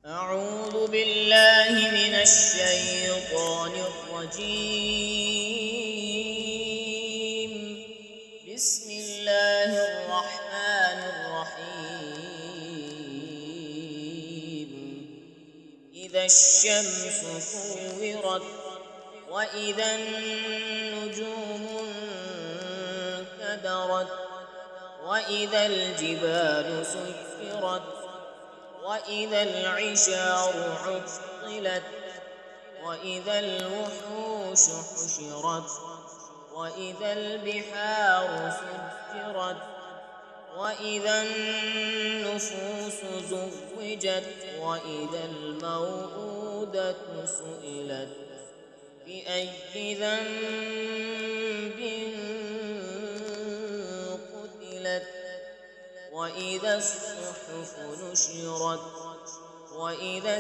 أعوذ بالله من الشيطان الرجيم. بسم الله الرحمن الرحيم. إذا الشمس كورت وإذا النجوم انكدرت وإذا الجبال سيرت وإذا العشار عطلت وإذا الوحوش حشرت وإذا البحار سجرت وإذا النفوس زوجت وإذا الموءودة سئلت بأي ذنب قتلت وإذا الصحف نشرت وإذا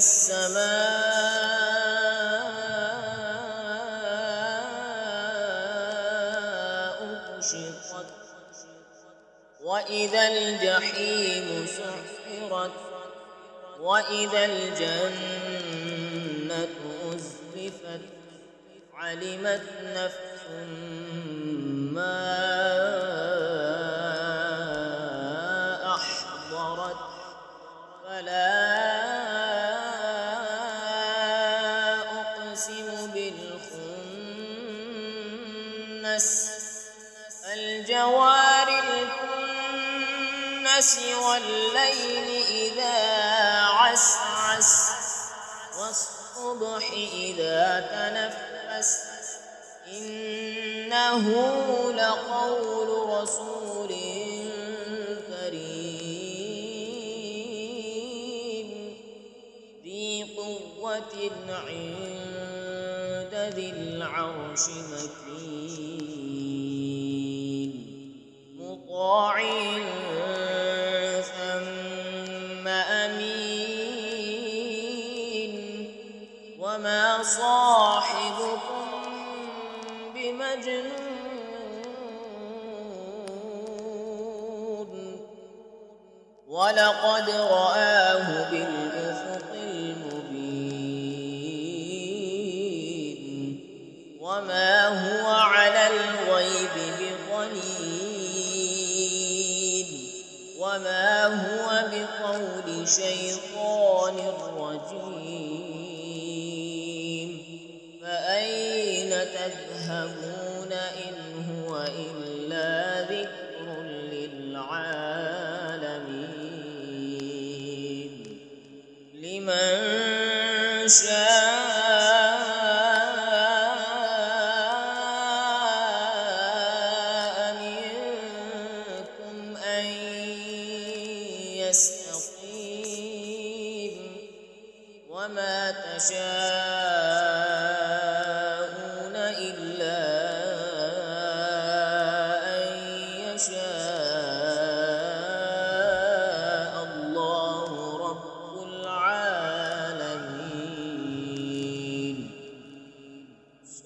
السماء كشطت وإذا الجحيم سعرت وإذا الجنة أزلفت علمت نفس ما أحضرت فلا أقسم بالخنس الجوار الكنس والليل إذا عسعس والصبح إذا تنفس إنه لقول رسول كريم ذي قوة عند ذي العرش مكين مطاع ثم أمين وما صاحبكم بمجنون ولقد رآه بالأفق المبين وما هو على الغيب بضنين وما هو بقول شيطان رجيم فأين تذهبون إن هو إلا ذكر للعالمين لمن شاء منكم أن يستقيم وما تشاءون إلا أن يشاء الله رب العالمين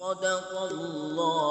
صدق الله